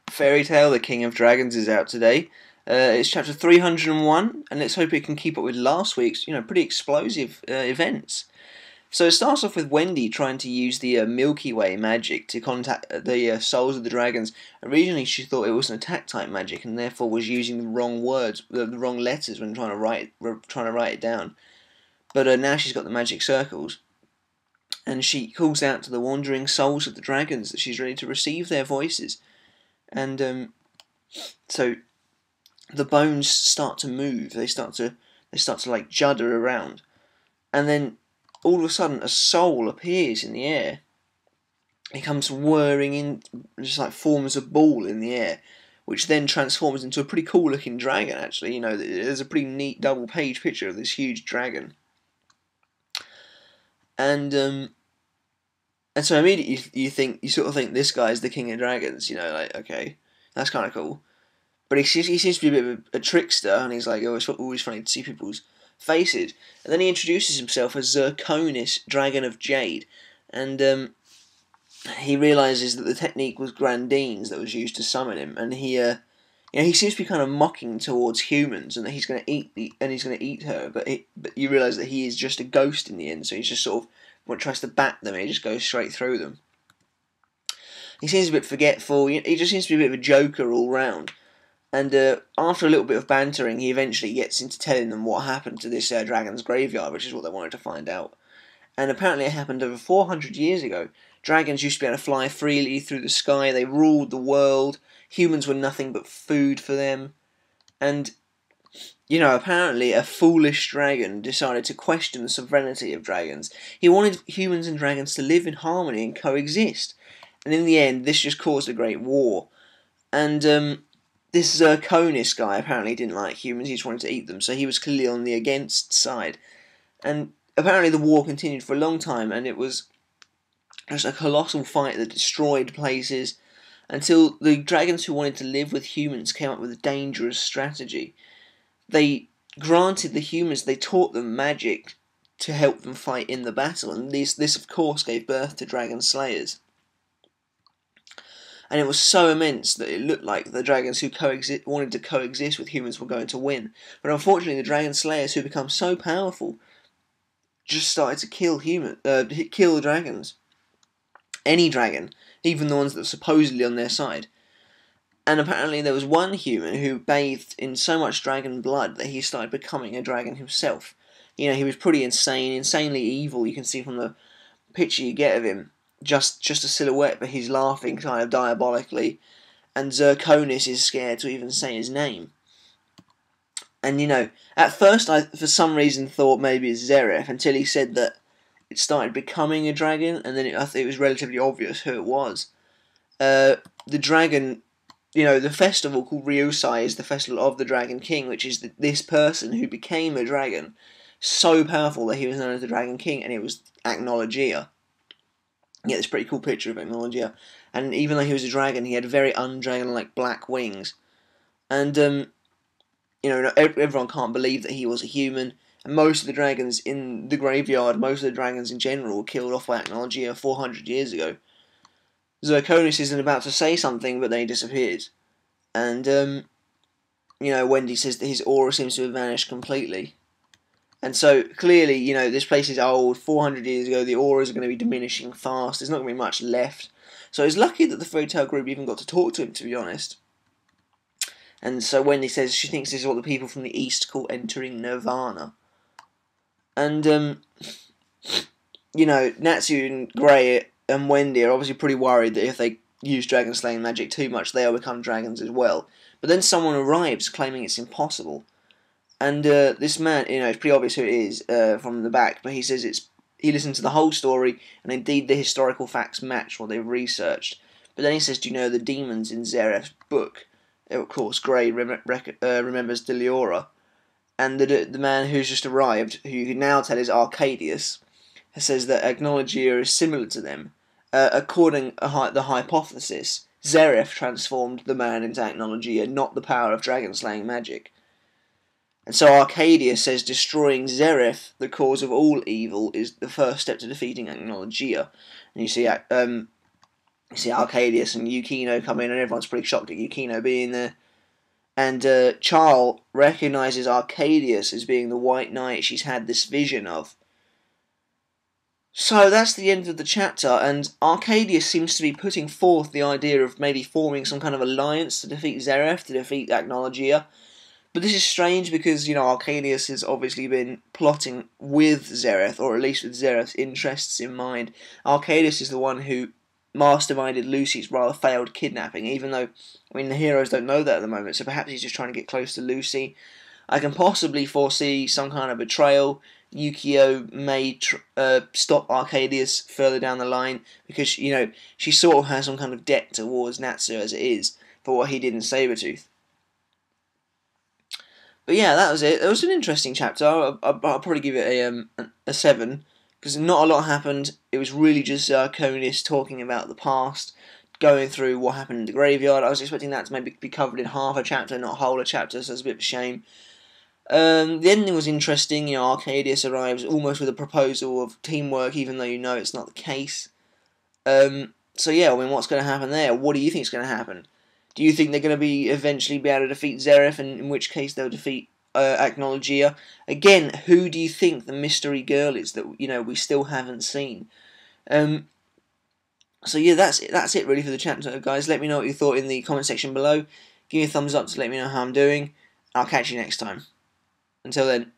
fairy tale, The King of Dragons, is out today. It's chapter 301, and let's hope it can keep up with last week's, pretty explosive events. So it starts off with Wendy trying to use the Milky Way magic to contact the souls of the dragons. Originally, she thought it was an attack-type magic, and therefore was using the wrong words, the wrong letters when trying to write it down. But now she's got the magic circles, and she calls out to the wandering souls of the dragons that she's ready to receive their voices. And so the bones start to move. They start to like judder around, and then all of a sudden a soul appears in the air. It comes whirring in, just like forms a ball in the air, which then transforms into a pretty cool looking dragon. Actually, there's a pretty neat double page picture of this huge dragon, and so immediately you sort of think this guy's the King of Dragons. Okay, that's kind of cool. But he seems to be a bit of a trickster, and he's like, it's always funny to see people's faces. And then he introduces himself as Zirconis, Dragon of Jade, and he realizes that the technique was Grandine's that was used to summon him, and he seems to be kind of mocking towards humans, and that he's going to eat her. But you realize that he is just a ghost in the end, so he's just sort of tries to bat them, and he just goes straight through them. He seems a bit forgetful. He just seems to be a bit of a joker all round. And after a little bit of bantering, he eventually gets into telling them what happened to this dragon's graveyard, which is what they wanted to find out. And apparently it happened over 400 years ago. Dragons used to be able to fly freely through the sky. They ruled the world. Humans were nothing but food for them. And, apparently a foolish dragon decided to question the sovereignty of dragons. He wanted humans and dragons to live in harmony and coexist. And in the end, this just caused a great war. And this Zirconis guy apparently didn't like humans. He just wanted to eat them. So he was clearly on the against side. And apparently the war continued for a long time, and it was just a colossal fight that destroyed places until the dragons who wanted to live with humans came up with a dangerous strategy. They granted the humans, they taught them magic to help them fight in the battle, and this of course gave birth to dragon slayers. And it was so immense that it looked like the dragons who wanted to coexist with humans were going to win. But unfortunately, the dragon slayers who become so powerful just started to kill the dragons. Any dragon, even the ones that were supposedly on their side. And apparently there was one human who bathed in so much dragon blood that he started becoming a dragon himself. He was pretty insane, insanely evil. You can see from the picture you get of him. Just a silhouette, but he's laughing kind of diabolically, and Zirconis is scared to even say his name. And at first I, for some reason, thought maybe it's Zeref, until he said that it started becoming a dragon, and then I think it was relatively obvious who it was. The dragon, the festival called Ryusai is the festival of the Dragon King, which is this person who became a dragon, so powerful that he was known as the Dragon King, and it was Acnologia. Yeah, this pretty cool picture of Acnologia. And even though he was a dragon, he had very undragon-like black wings. And, everyone can't believe that he was a human. And most of the dragons in the graveyard, most of the dragons in general, were killed off by Acnologia 400 years ago. Zirconis isn't about to say something, but then he disappears. And, Wendy says that his aura seems to have vanished completely. And so, clearly, this place is old, 400 years ago, the auras are going to be diminishing fast, there's not going to be much left. So it's lucky that the fairy tale group even got to talk to him, to be honest. And so Wendy says she thinks this is what the people from the East call entering nirvana. And, Natsu and Grey and Wendy are obviously pretty worried that if they use dragon slaying magic too much, they'll become dragons as well. But then someone arrives claiming it's impossible. And this man, it's pretty obvious who it is from the back, but he says he listened to the whole story, and indeed the historical facts match what they've researched. But then he says, do you know the demons in Zeref's book? Of course, Grey remembers Deliora. And the man who's just arrived, who you can now tell is Arcadios, says that Acnologia is similar to them. According to the hypothesis, Zeref transformed the man into Acnologia, not the power of dragon-slaying magic. And so Arcadios says destroying Zeref, the cause of all evil, is the first step to defeating Acnologia. And you see You see Arcadios and Yukino come in, and everyone's pretty shocked at Yukino being there. And Charl recognises Arcadios as being the White Knight she's had this vision of. So that's the end of the chapter, and Arcadios seems to be putting forth the idea of maybe forming some kind of alliance to defeat Zeref, to defeat Acnologia. But this is strange because, Arcadios has obviously been plotting with Zereth, or at least with Zereth's interests in mind. Arcadios is the one who masterminded Lucy's rather failed kidnapping, even though, the heroes don't know that at the moment, so perhaps he's just trying to get close to Lucy. I can possibly foresee some kind of betrayal. Yukio may stop Arcadios further down the line, because, she sort of has some kind of debt towards Natsu as it is, for what he did in Sabretooth. But yeah, that was it. It was an interesting chapter. I'll probably give it a 7, because not a lot happened. It was really just Zirconis talking about the past, going through what happened in the graveyard. I was expecting that to maybe be covered in half a chapter, not whole a chapter, so it's a bit of a shame. The ending was interesting. Arcadios arrives almost with a proposal of teamwork, even though it's not the case. So yeah, what's going to happen there? What do you think is going to happen? Do you think they're going to eventually be able to defeat Zeref, and in which case they'll defeat Acnologia? Again, who do you think the mystery girl is that we still haven't seen? So yeah, that's it really for the chapter, guys. Let me know what you thought in the comment section below. Give me a thumbs up to let me know how I'm doing. I'll catch you next time. Until then.